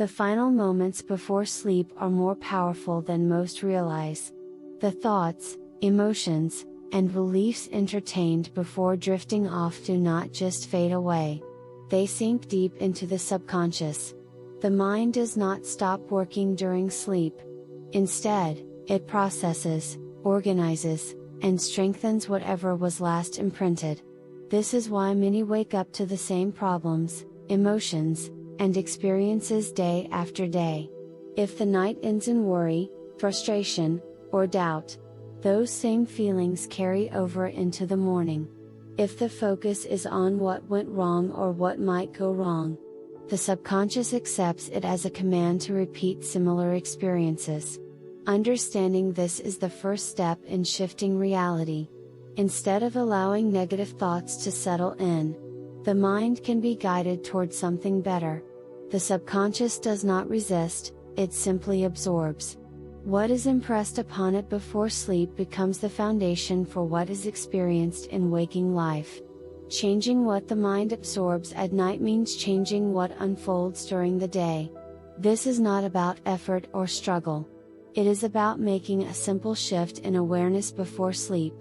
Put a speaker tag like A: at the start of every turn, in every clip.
A: The final moments before sleep are more powerful than most realize. The thoughts, emotions, and beliefs entertained before drifting off do not just fade away. They sink deep into the subconscious. The mind does not stop working during sleep. Instead, it processes, organizes, and strengthens whatever was last imprinted. This is why many wake up to the same problems, emotions, and experiences day after day. If the night ends in worry, frustration, or doubt, those same feelings carry over into the morning. If the focus is on what went wrong or what might go wrong, the subconscious accepts it as a command to repeat similar experiences. Understanding this is the first step in shifting reality. Instead of allowing negative thoughts to settle in, the mind can be guided towards something better. The subconscious does not resist, it simply absorbs. What is impressed upon it before sleep becomes the foundation for what is experienced in waking life. Changing what the mind absorbs at night means changing what unfolds during the day. This is not about effort or struggle. It is about making a simple shift in awareness before sleep.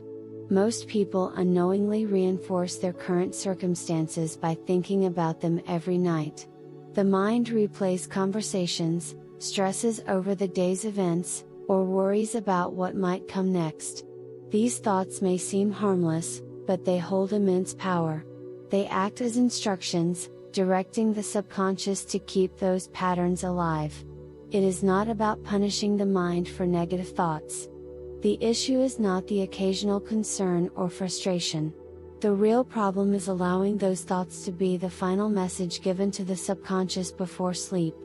A: Most people unknowingly reinforce their current circumstances by thinking about them every night. The mind replays conversations, stresses over the day's events, or worries about what might come next. These thoughts may seem harmless, but they hold immense power. They act as instructions, directing the subconscious to keep those patterns alive. It is not about punishing the mind for negative thoughts. The issue is not the occasional concern or frustration. The real problem is allowing those thoughts to be the final message given to the subconscious before sleep.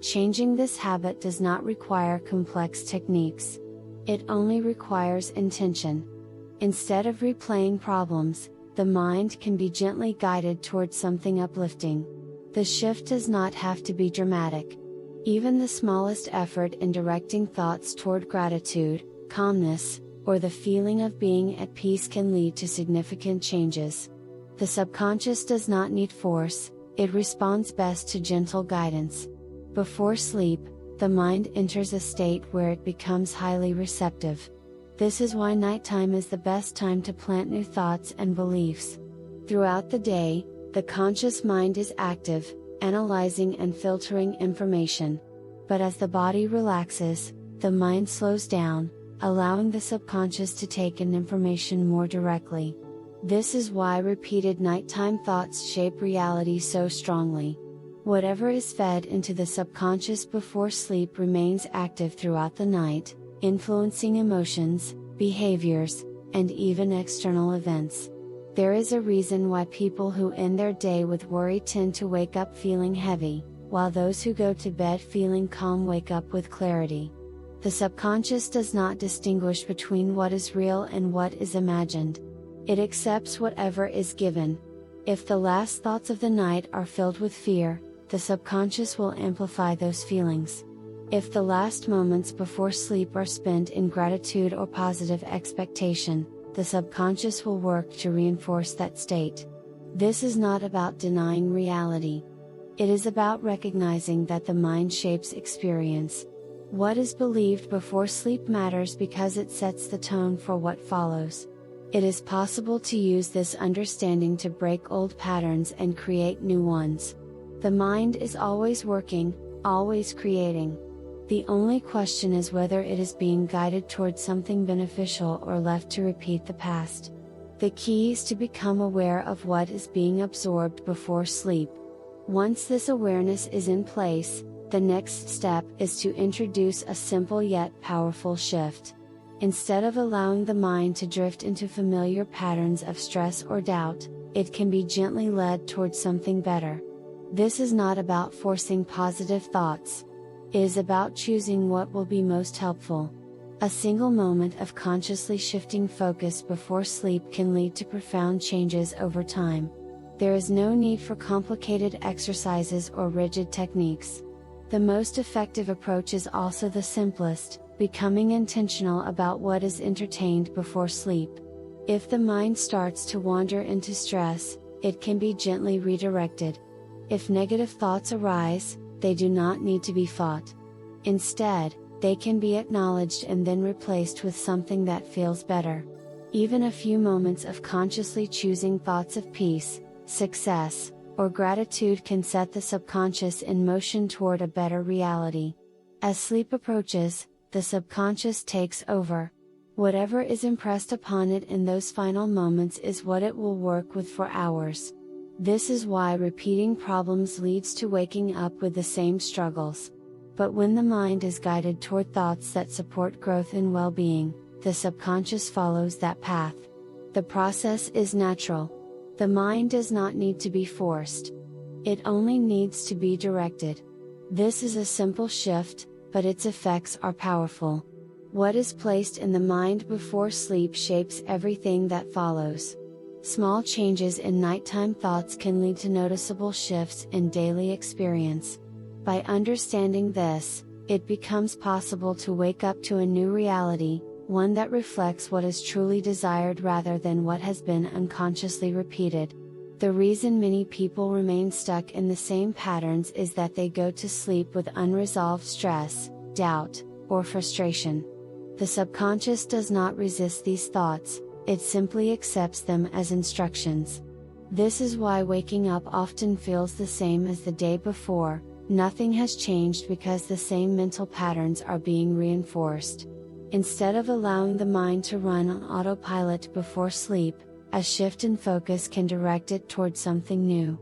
A: Changing this habit does not require complex techniques. It only requires intention. Instead of replaying problems, the mind can be gently guided towards something uplifting. The shift does not have to be dramatic. Even the smallest effort in directing thoughts toward gratitude, calmness, or the feeling of being at peace can lead to significant changes. The subconscious does not need force, it responds best to gentle guidance. Before sleep, the mind enters a state where it becomes highly receptive. This is why nighttime is the best time to plant new thoughts and beliefs. Throughout the day, the conscious mind is active, analyzing and filtering information. But as the body relaxes, the mind slows down, allowing the subconscious to take in information more directly. This is why repeated nighttime thoughts shape reality so strongly. Whatever is fed into the subconscious before sleep remains active throughout the night, influencing emotions, behaviors, and even external events. There is a reason why people who end their day with worry tend to wake up feeling heavy, while those who go to bed feeling calm wake up with clarity. The subconscious does not distinguish between what is real and what is imagined. It accepts whatever is given. If the last thoughts of the night are filled with fear, the subconscious will amplify those feelings. If the last moments before sleep are spent in gratitude or positive expectation, the subconscious will work to reinforce that state. This is not about denying reality. It is about recognizing that the mind shapes experience. What is believed before sleep matters because it sets the tone for what follows. It is possible to use this understanding to break old patterns and create new ones. The mind is always working, always creating. The only question is whether it is being guided towards something beneficial or left to repeat the past. The key is to become aware of what is being absorbed before sleep. Once this awareness is in place, the next step is to introduce a simple yet powerful shift. Instead of allowing the mind to drift into familiar patterns of stress or doubt, it can be gently led towards something better. This is not about forcing positive thoughts. It is about choosing what will be most helpful. A single moment of consciously shifting focus before sleep can lead to profound changes over time. There is no need for complicated exercises or rigid techniques. The most effective approach is also the simplest, becoming intentional about what is entertained before sleep. If the mind starts to wander into stress, it can be gently redirected. If negative thoughts arise, they do not need to be fought. Instead, they can be acknowledged and then replaced with something that feels better. Even a few moments of consciously choosing thoughts of peace, success, or gratitude can set the subconscious in motion toward a better reality. As sleep approaches, the subconscious takes over. Whatever is impressed upon it in those final moments is what it will work with for hours. This is why repeating problems leads to waking up with the same struggles. But when the mind is guided toward thoughts that support growth and well-being, the subconscious follows that path. The process is natural. The mind does not need to be forced. It only needs to be directed. This is a simple shift, but its effects are powerful. What is placed in the mind before sleep shapes everything that follows. Small changes in nighttime thoughts can lead to noticeable shifts in daily experience. By understanding this, it becomes possible to wake up to a new reality, one that reflects what is truly desired rather than what has been unconsciously repeated. The reason many people remain stuck in the same patterns is that they go to sleep with unresolved stress, doubt, or frustration. The subconscious does not resist these thoughts, it simply accepts them as instructions. This is why waking up often feels the same as the day before. Nothing has changed because the same mental patterns are being reinforced. Instead of allowing the mind to run on autopilot before sleep, a shift in focus can direct it toward something new.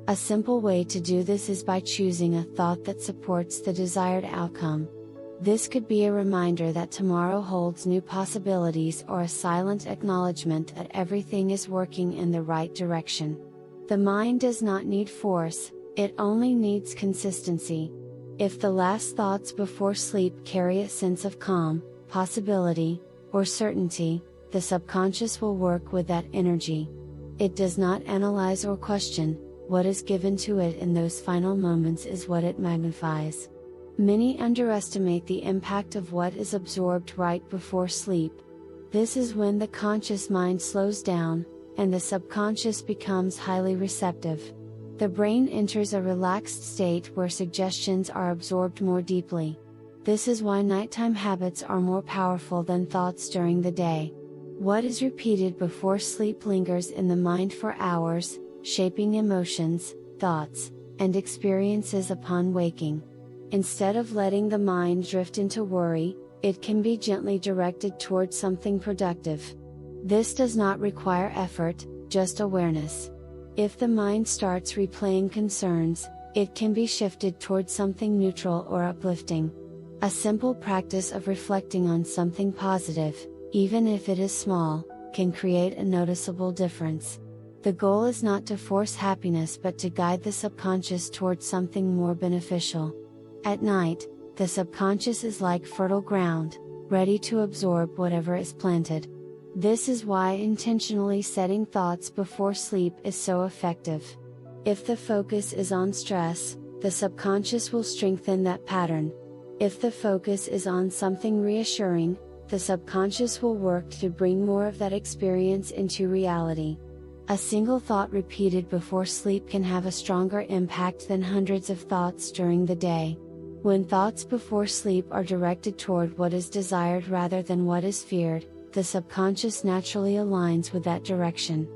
A: A simple way to do this is by choosing a thought that supports the desired outcome. This could be a reminder that tomorrow holds new possibilities or a silent acknowledgement that everything is working in the right direction. The mind does not need force, it only needs consistency. If the last thoughts before sleep carry a sense of calm, possibility, or certainty, the subconscious will work with that energy. It does not analyze or question, what is given to it in those final moments is what it magnifies. Many underestimate the impact of what is absorbed right before sleep. This is when the conscious mind slows down, and the subconscious becomes highly receptive. The brain enters a relaxed state where suggestions are absorbed more deeply. This is why nighttime habits are more powerful than thoughts during the day. What is repeated before sleep lingers in the mind for hours, shaping emotions, thoughts, and experiences upon waking. Instead of letting the mind drift into worry, it can be gently directed towards something productive. This does not require effort, just awareness. If the mind starts replaying concerns, it can be shifted towards something neutral or uplifting. A simple practice of reflecting on something positive, even if it is small, can create a noticeable difference. The goal is not to force happiness but to guide the subconscious towards something more beneficial. At night, the subconscious is like fertile ground, ready to absorb whatever is planted. This is why intentionally setting thoughts before sleep is so effective. If the focus is on stress, the subconscious will strengthen that pattern. If the focus is on something reassuring, the subconscious will work to bring more of that experience into reality. A single thought repeated before sleep can have a stronger impact than hundreds of thoughts during the day. When thoughts before sleep are directed toward what is desired rather than what is feared, the subconscious naturally aligns with that direction.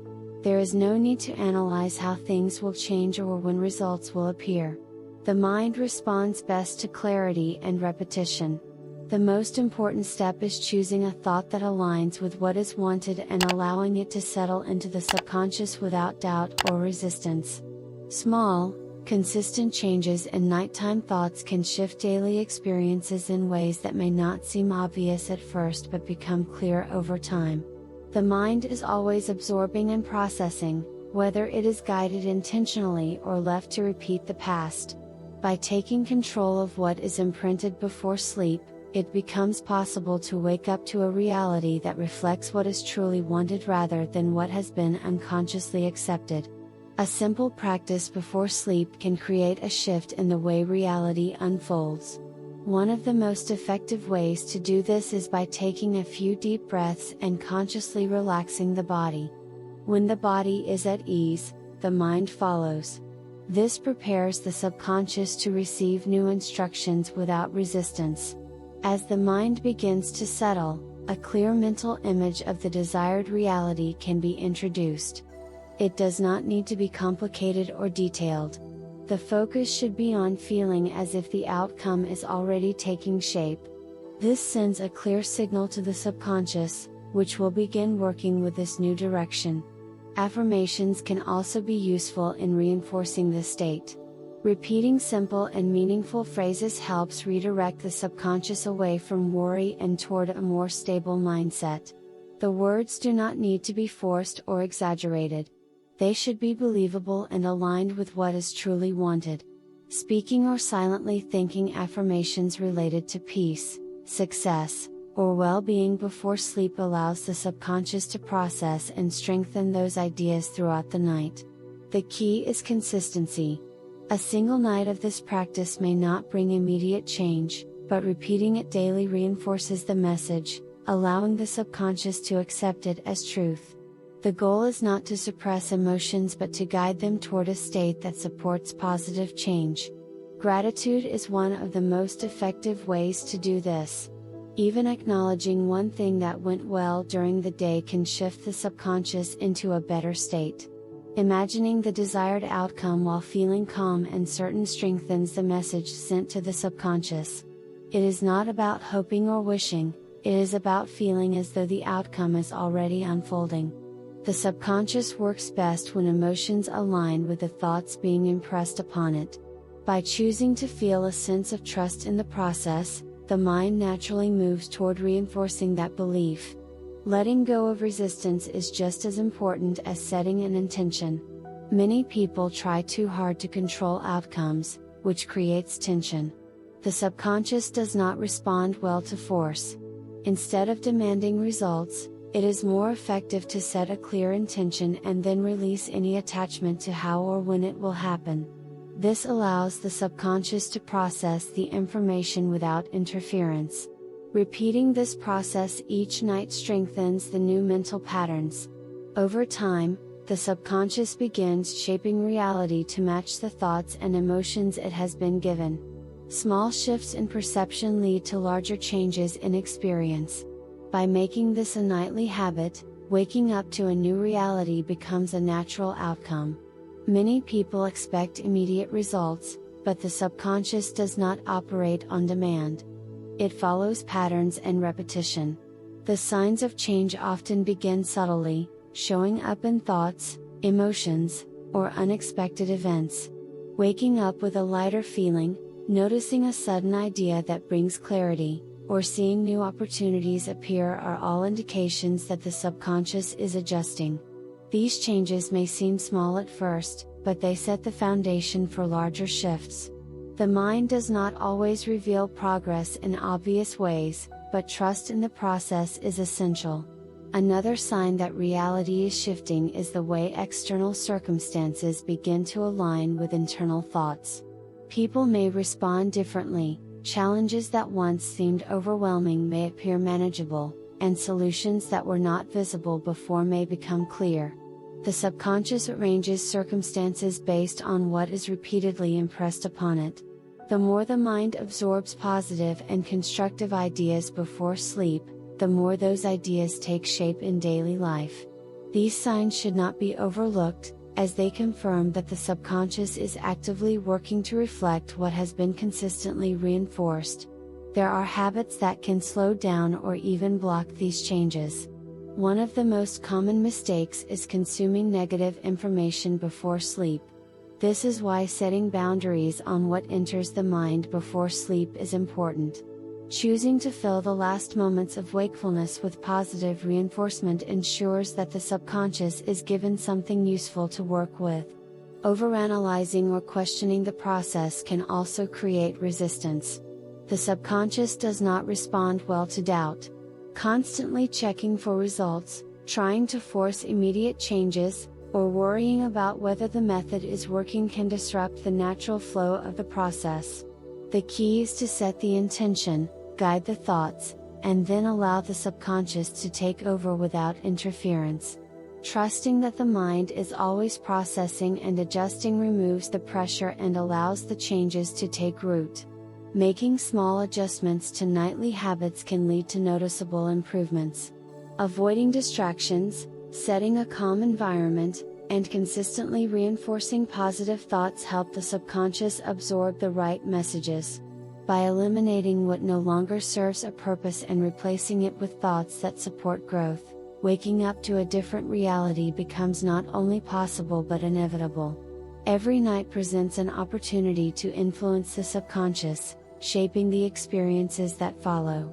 A: There is no need to analyze how things will change or when results will appear. The mind responds best to clarity and repetition. The most important step is choosing a thought that aligns with what is wanted and allowing it to settle into the subconscious without doubt or resistance. Small, consistent changes in nighttime thoughts can shift daily experiences in ways that may not seem obvious at first but become clear over time. The mind is always absorbing and processing, whether it is guided intentionally or left to repeat the past. By taking control of what is imprinted before sleep, it becomes possible to wake up to a reality that reflects what is truly wanted rather than what has been unconsciously accepted. A simple practice before sleep can create a shift in the way reality unfolds. One of the most effective ways to do this is by taking a few deep breaths and consciously relaxing the body. When the body is at ease, the mind follows. This prepares the subconscious to receive new instructions without resistance. As the mind begins to settle, a clear mental image of the desired reality can be introduced. It does not need to be complicated or detailed. The focus should be on feeling as if the outcome is already taking shape. This sends a clear signal to the subconscious, which will begin working with this new direction. Affirmations can also be useful in reinforcing this state. Repeating simple and meaningful phrases helps redirect the subconscious away from worry and toward a more stable mindset. The words do not need to be forced or exaggerated. They should be believable and aligned with what is truly wanted. Speaking or silently thinking affirmations related to peace, success, or well-being before sleep allows the subconscious to process and strengthen those ideas throughout the night. The key is consistency. A single night of this practice may not bring immediate change, but repeating it daily reinforces the message, allowing the subconscious to accept it as truth. The goal is not to suppress emotions but to guide them toward a state that supports positive change. Gratitude is one of the most effective ways to do this. Even acknowledging one thing that went well during the day can shift the subconscious into a better state. Imagining the desired outcome while feeling calm and certain strengthens the message sent to the subconscious. It is not about hoping or wishing, it is about feeling as though the outcome is already unfolding. The subconscious works best when emotions align with the thoughts being impressed upon it. By choosing to feel a sense of trust in the process, the mind naturally moves toward reinforcing that belief. Letting go of resistance is just as important as setting an intention. Many people try too hard to control outcomes, which creates tension. The subconscious does not respond well to force. Instead of demanding results, it is more effective to set a clear intention and then release any attachment to how or when it will happen. This allows the subconscious to process the information without interference. Repeating this process each night strengthens the new mental patterns. Over time, the subconscious begins shaping reality to match the thoughts and emotions it has been given. Small shifts in perception lead to larger changes in experience. By making this a nightly habit, waking up to a new reality becomes a natural outcome. Many people expect immediate results, but the subconscious does not operate on demand. It follows patterns and repetition. The signs of change often begin subtly, showing up in thoughts, emotions, or unexpected events. Waking up with a lighter feeling, noticing a sudden idea that brings clarity, or seeing new opportunities appear are all indications that the subconscious is adjusting. These changes may seem small at first, but they set the foundation for larger shifts. The mind does not always reveal progress in obvious ways, but trust in the process is essential. Another sign that reality is shifting is the way external circumstances begin to align with internal thoughts. People may respond differently, challenges that once seemed overwhelming may appear manageable, and solutions that were not visible before may become clear. The subconscious arranges circumstances based on what is repeatedly impressed upon it. The more the mind absorbs positive and constructive ideas before sleep, the more those ideas take shape in daily life. These signs should not be overlooked, as they confirm that the subconscious is actively working to reflect what has been consistently reinforced. There are habits that can slow down or even block these changes. One of the most common mistakes is consuming negative information before sleep. This is why setting boundaries on what enters the mind before sleep is important. Choosing to fill the last moments of wakefulness with positive reinforcement ensures that the subconscious is given something useful to work with. Overanalyzing or questioning the process can also create resistance. The subconscious does not respond well to doubt. Constantly checking for results, trying to force immediate changes, or worrying about whether the method is working can disrupt the natural flow of the process. The key is to set the intention, guide the thoughts, and then allow the subconscious to take over without interference. Trusting that the mind is always processing and adjusting removes the pressure and allows the changes to take root. Making small adjustments to nightly habits can lead to noticeable improvements. Avoiding distractions, setting a calm environment, and consistently reinforcing positive thoughts help the subconscious absorb the right messages. By eliminating what no longer serves a purpose and replacing it with thoughts that support growth, waking up to a different reality becomes not only possible but inevitable. Every night presents an opportunity to influence the subconscious, shaping the experiences that follow.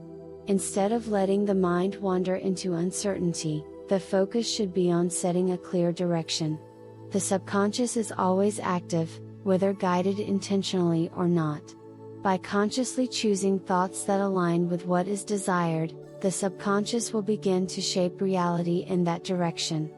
A: Instead of letting the mind wander into uncertainty, the focus should be on setting a clear direction. The subconscious is always active, whether guided intentionally or not. By consciously choosing thoughts that align with what is desired, the subconscious will begin to shape reality in that direction.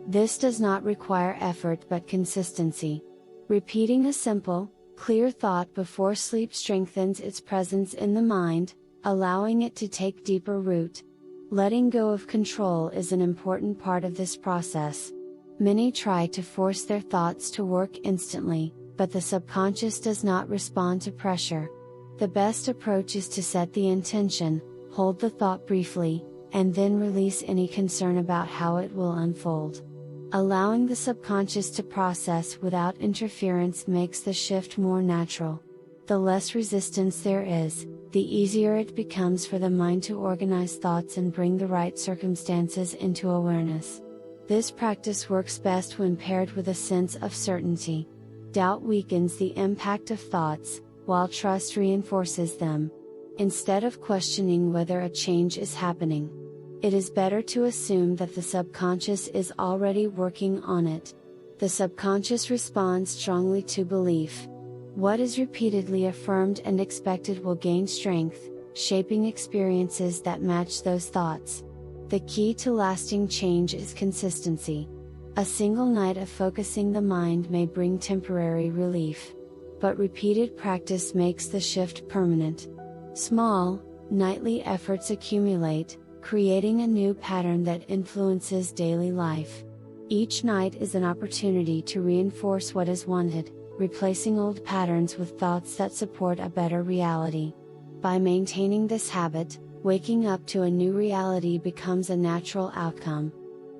A: This does not require effort but consistency. Repeating a simple, clear thought before sleep strengthens its presence in the mind, allowing it to take deeper root. Letting go of control is an important part of this process. Many try to force their thoughts to work instantly, but the subconscious does not respond to pressure. The best approach is to set the intention, hold the thought briefly, and then release any concern about how it will unfold. Allowing the subconscious to process without interference makes the shift more natural. The less resistance there is, the easier it becomes for the mind to organize thoughts and bring the right circumstances into awareness. This practice works best when paired with a sense of certainty. Doubt weakens the impact of thoughts, while trust reinforces them. Instead of questioning whether a change is happening, it is better to assume that the subconscious is already working on it. The subconscious responds strongly to belief. What is repeatedly affirmed and expected will gain strength, shaping experiences that match those thoughts. The key to lasting change is consistency. A single night of focusing the mind may bring temporary relief, but repeated practice makes the shift permanent. Small, nightly efforts accumulate, creating a new pattern that influences daily life. Each night is an opportunity to reinforce what is wanted, replacing old patterns with thoughts that support a better reality. By maintaining this habit, waking up to a new reality becomes a natural outcome.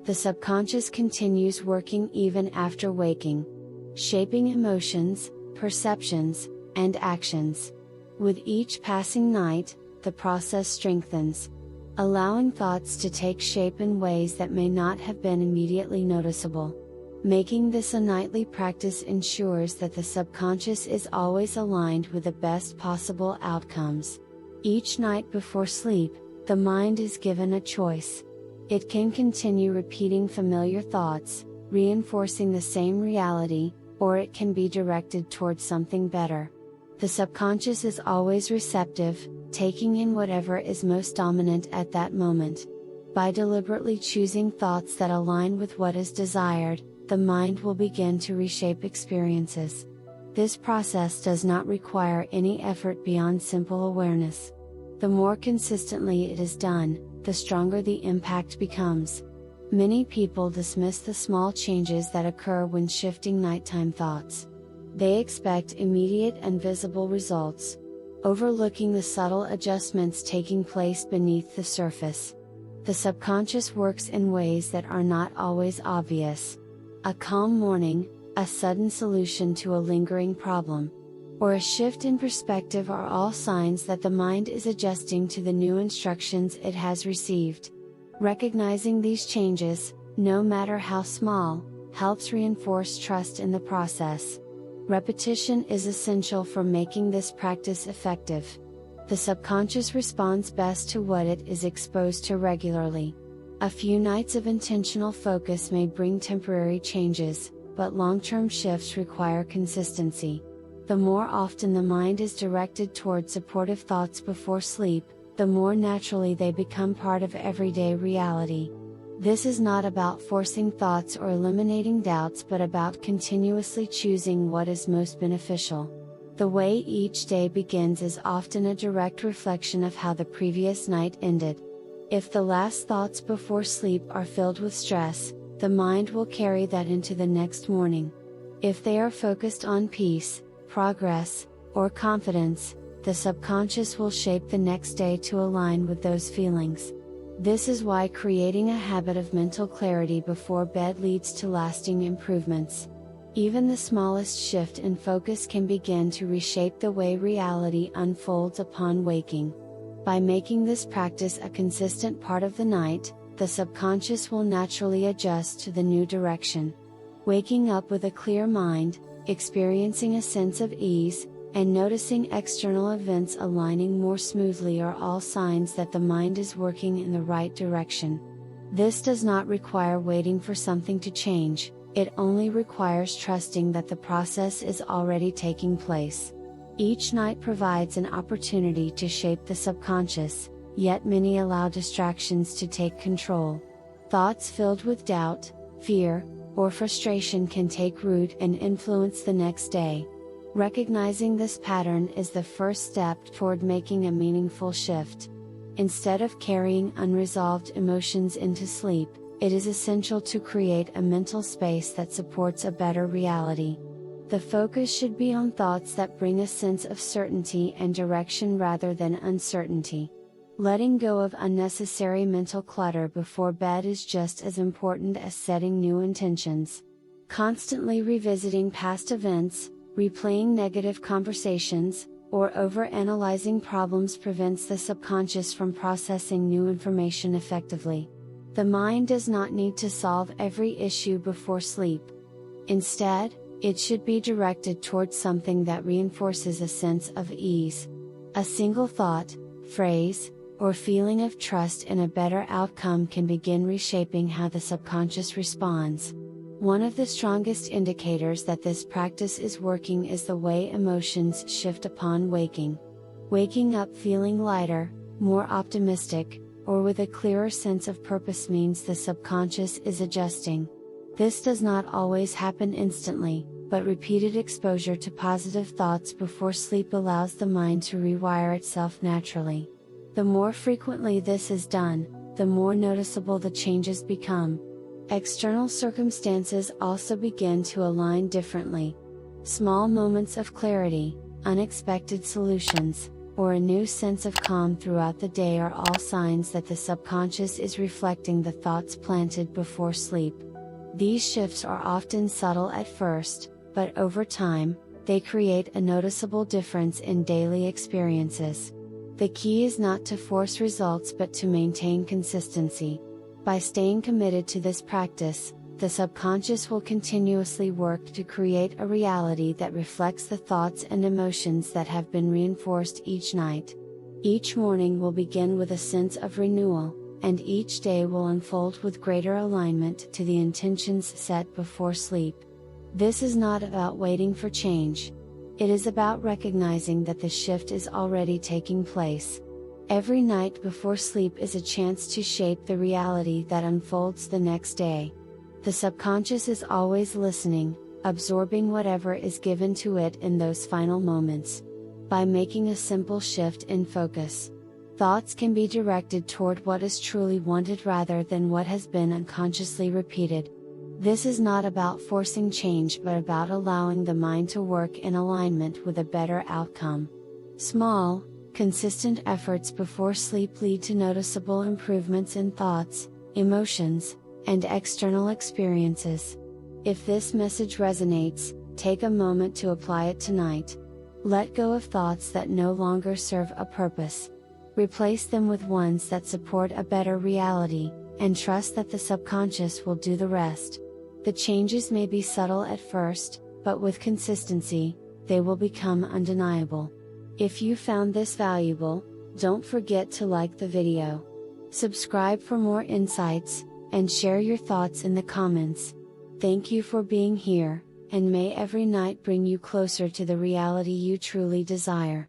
A: The subconscious continues working even after waking, shaping emotions, perceptions, and actions. With each passing night, the process strengthens, allowing thoughts to take shape in ways that may not have been immediately noticeable. Making this a nightly practice ensures that the subconscious is always aligned with the best possible outcomes. Each night before sleep, the mind is given a choice. It can continue repeating familiar thoughts, reinforcing the same reality, or it can be directed towards something better. The subconscious is always receptive, taking in whatever is most dominant at that moment. By deliberately choosing thoughts that align with what is desired, the mind will begin to reshape experiences. This process does not require any effort beyond simple awareness. The more consistently it is done, the stronger the impact becomes. Many people dismiss the small changes that occur when shifting nighttime thoughts. They expect immediate and visible results, overlooking the subtle adjustments taking place beneath the surface. The subconscious works in ways that are not always obvious. A calm morning, a sudden solution to a lingering problem, or a shift in perspective are all signs that the mind is adjusting to the new instructions it has received. Recognizing these changes, no matter how small, helps reinforce trust in the process. Repetition is essential for making this practice effective. The subconscious responds best to what it is exposed to regularly. A few nights of intentional focus may bring temporary changes, but long-term shifts require consistency. The more often the mind is directed toward supportive thoughts before sleep, the more naturally they become part of everyday reality. This is not about forcing thoughts or eliminating doubts but about continuously choosing what is most beneficial. The way each day begins is often a direct reflection of how the previous night ended. If the last thoughts before sleep are filled with stress, the mind will carry that into the next morning. If they are focused on peace, progress, or confidence, the subconscious will shape the next day to align with those feelings. This is why creating a habit of mental clarity before bed leads to lasting improvements. Even the smallest shift in focus can begin to reshape the way reality unfolds upon waking. By making this practice a consistent part of the night, the subconscious will naturally adjust to the new direction. Waking up with a clear mind, experiencing a sense of ease, and noticing external events aligning more smoothly are all signs that the mind is working in the right direction. This does not require waiting for something to change, it only requires trusting that the process is already taking place. Each night provides an opportunity to shape the subconscious, yet many allow distractions to take control. Thoughts filled with doubt, fear, or frustration can take root and influence the next day. Recognizing this pattern is the first step toward making a meaningful shift. Instead of carrying unresolved emotions into sleep, it is essential to create a mental space that supports a better reality. The focus should be on thoughts that bring a sense of certainty and direction rather than uncertainty. Letting go of unnecessary mental clutter before bed is just as important as setting new intentions. Constantly revisiting past events, replaying negative conversations, or overanalyzing problems prevents the subconscious from processing new information effectively. The mind does not need to solve every issue before sleep. Instead, it should be directed towards something that reinforces a sense of ease. A single thought, phrase, or feeling of trust in a better outcome can begin reshaping how the subconscious responds. One of the strongest indicators that this practice is working is the way emotions shift upon waking. Waking up feeling lighter, more optimistic, or with a clearer sense of purpose means the subconscious is adjusting. This does not always happen instantly, but repeated exposure to positive thoughts before sleep allows the mind to rewire itself naturally. The more frequently this is done, the more noticeable the changes become. External circumstances also begin to align differently. Small moments of clarity, unexpected solutions, or a new sense of calm throughout the day are all signs that the subconscious is reflecting the thoughts planted before sleep. These shifts are often subtle at first, but over time, they create a noticeable difference in daily experiences. The key is not to force results but to maintain consistency. By staying committed to this practice, the subconscious will continuously work to create a reality that reflects the thoughts and emotions that have been reinforced each night. Each morning will begin with a sense of renewal, and each day will unfold with greater alignment to the intentions set before sleep. This is not about waiting for change. It is about recognizing that the shift is already taking place. Every night before sleep is a chance to shape the reality that unfolds the next day. The subconscious is always listening, absorbing whatever is given to it in those final moments. By making a simple shift in focus, thoughts can be directed toward what is truly wanted rather than what has been unconsciously repeated. This is not about forcing change but about allowing the mind to work in alignment with a better outcome. Small, consistent efforts before sleep lead to noticeable improvements in thoughts, emotions, and external experiences. If this message resonates, take a moment to apply it tonight. Let go of thoughts that no longer serve a purpose. Replace them with ones that support a better reality, and trust that the subconscious will do the rest. The changes may be subtle at first, but with consistency, they will become undeniable. If you found this valuable, don't forget to like the video. Subscribe for more insights, and share your thoughts in the comments. Thank you for being here, and may every night bring you closer to the reality you truly desire.